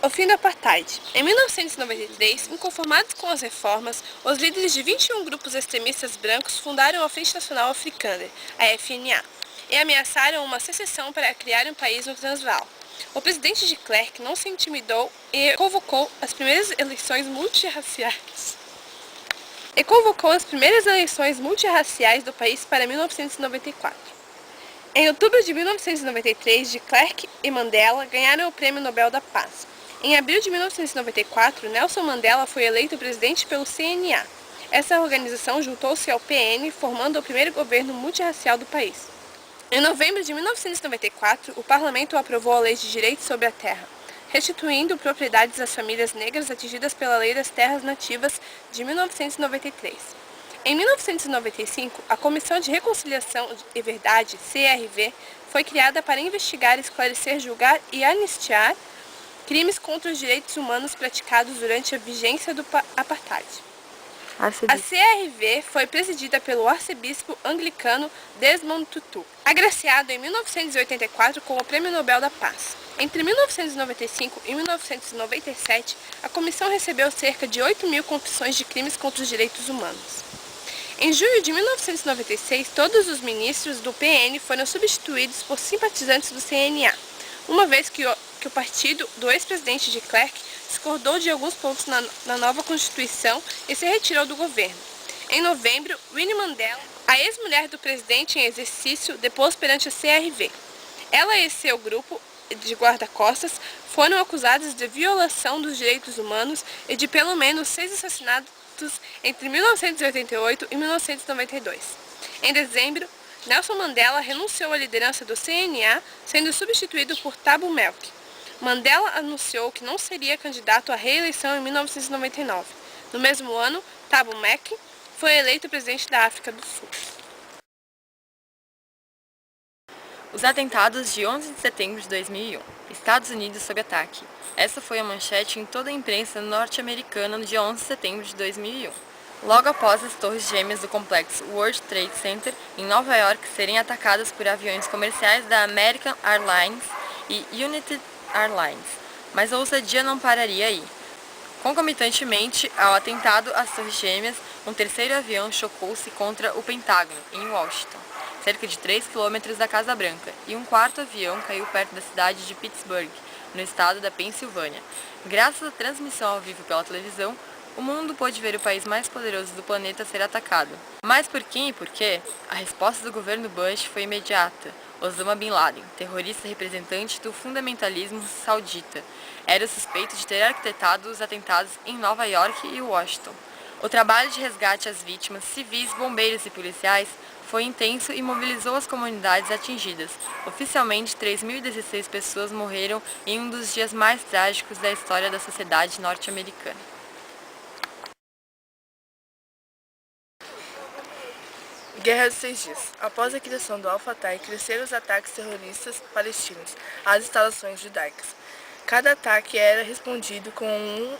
O fim do apartheid. Em 1993, inconformados com as reformas, os líderes de 21 grupos extremistas brancos fundaram a Frente Nacional Africana, a FNA, e ameaçaram uma secessão para criar um país no Transvaal. O presidente de Klerk não se intimidou e convocou as primeiras eleições multirraciais do país para 1994. Em outubro de 1993, de Klerk e Mandela ganharam o Prêmio Nobel da Paz. Em abril de 1994, Nelson Mandela foi eleito presidente pelo CNA. Essa organização juntou-se ao PN, formando o primeiro governo multirracial do país. Em novembro de 1994, o parlamento aprovou a Lei de Direitos sobre a Terra, restituindo propriedades às famílias negras atingidas pela Lei das Terras Nativas de 1993. Em 1995, a Comissão de Reconciliação e Verdade, CRV, foi criada para investigar, esclarecer, julgar e anistiar crimes contra os direitos humanos praticados durante a vigência do apartheid. A CRV foi presidida pelo arcebispo anglicano Desmond Tutu, agraciado em 1984 com o Prêmio Nobel da Paz. Entre 1995 e 1997, a comissão recebeu cerca de 8.000 confissões de crimes contra os direitos humanos. Em julho de 1996, todos os ministros do PN foram substituídos por simpatizantes do CNA, uma vez que o partido do ex-presidente de Klerk discordou de alguns pontos na nova Constituição e se retirou do governo. Em novembro, Winnie Mandela, a ex-mulher do presidente em exercício, depôs perante a CRV. Ela e seu grupo de guarda-costas foram acusados de violação dos direitos humanos e de pelo menos 6 assassinatos entre 1988 e 1992. Em dezembro, Nelson Mandela renunciou à liderança do CNA, sendo substituído por Thabo Mbeki. Mandela anunciou que não seria candidato à reeleição em 1999. No mesmo ano, Thabo Mbeki foi eleito presidente da África do Sul. Os atentados de 11 de setembro de 2001. Estados Unidos sob ataque. Essa foi a manchete em toda a imprensa norte-americana no dia 11 de setembro de 2001. Logo após as torres gêmeas do complexo World Trade Center, em Nova York, serem atacadas por aviões comerciais da American Airlines e United Airlines. Mas a ousadia não pararia aí. Concomitantemente ao atentado às torres gêmeas, um terceiro avião chocou-se contra o Pentágono, em Washington, cerca de 3 quilômetros da Casa Branca, e um quarto avião caiu perto da cidade de Pittsburgh, no estado da Pensilvânia. Graças à transmissão ao vivo pela televisão, o mundo pôde ver o país mais poderoso do planeta ser atacado. Mas por quem e por quê? A resposta do governo Bush foi imediata. Osama Bin Laden, terrorista representante do fundamentalismo saudita, era suspeito de ter arquitetado os atentados em Nova York e Washington. O trabalho de resgate às vítimas, civis, bombeiros e policiais foi intenso e mobilizou as comunidades atingidas. Oficialmente, 3.016 pessoas morreram em um dos dias mais trágicos da história da sociedade norte-americana. Guerra dos 6 Dias. Após a criação do Al-Fatah, cresceram os ataques terroristas palestinos às instalações judaicas. Cada ataque era respondido com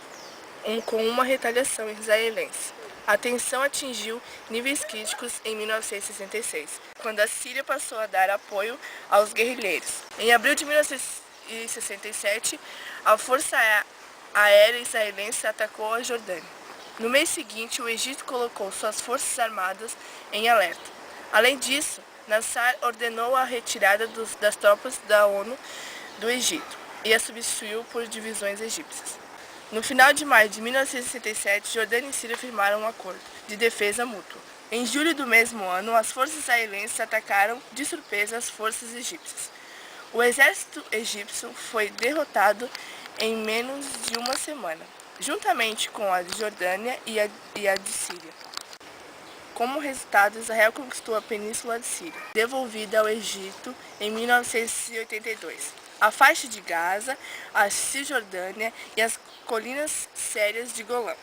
uma retaliação israelense. A tensão atingiu níveis críticos em 1966, quando a Síria passou a dar apoio aos guerrilheiros. Em abril de 1967, a Força Aérea Israelense atacou a Jordânia. No mês seguinte, o Egito colocou suas forças armadas em alerta. Além disso, Nasser ordenou a retirada das tropas da ONU do Egito e a substituiu por divisões egípcias. No final de maio de 1967, Jordânia e Síria firmaram um acordo de defesa mútua. Em julho do mesmo ano, as forças israelenses atacaram de surpresa as forças egípcias. O exército egípcio foi derrotado em menos de uma semana, juntamente com a de Jordânia e a de Síria. Como resultado, Israel conquistou a Península de Síria, devolvida ao Egito em 1982. A faixa de Gaza, a Cisjordânia e as colinas sérias de Golã.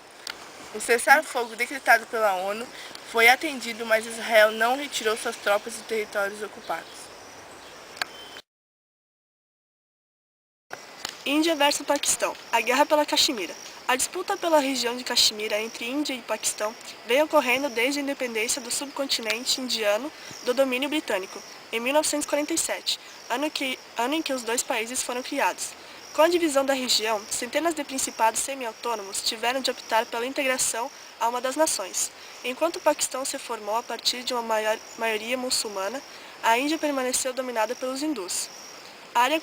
O cessar-fogo decretado pela ONU foi atendido, mas Israel não retirou suas tropas dos territórios ocupados. Índia versus Paquistão. A guerra pela Caxemira. A disputa pela região de Caxemira entre Índia e Paquistão veio ocorrendo desde a independência do subcontinente indiano do domínio britânico, em 1947, ano em que os dois países foram criados. Com a divisão da região, centenas de principados semi-autônomos tiveram de optar pela integração a uma das nações. Enquanto o Paquistão se formou a partir de uma maioria muçulmana, a Índia permaneceu dominada pelos hindus. A área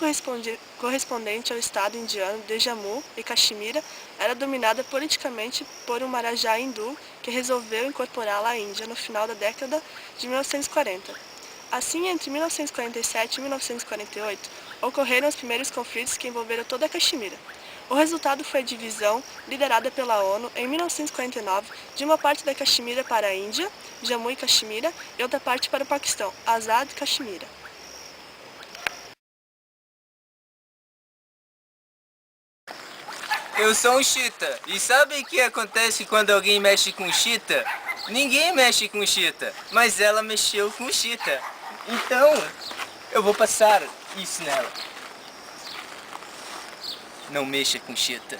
correspondente ao estado indiano de Jammu e Caxemira era dominada politicamente por um marajá hindu que resolveu incorporá-la à Índia no final da década de 1940. Assim, entre 1947 e 1948, ocorreram os primeiros conflitos que envolveram toda a Caxemira. O resultado foi a divisão, liderada pela ONU em 1949, de uma parte da Caxemira para a Índia, Jammu e Caxemira, e outra parte para o Paquistão, Azad Caxemira. Eu sou um chita. E sabe o que acontece quando alguém mexe com chita? Ninguém mexe com chita, mas ela mexeu com chita. Então, eu vou passar isso nela. Não mexa com chita.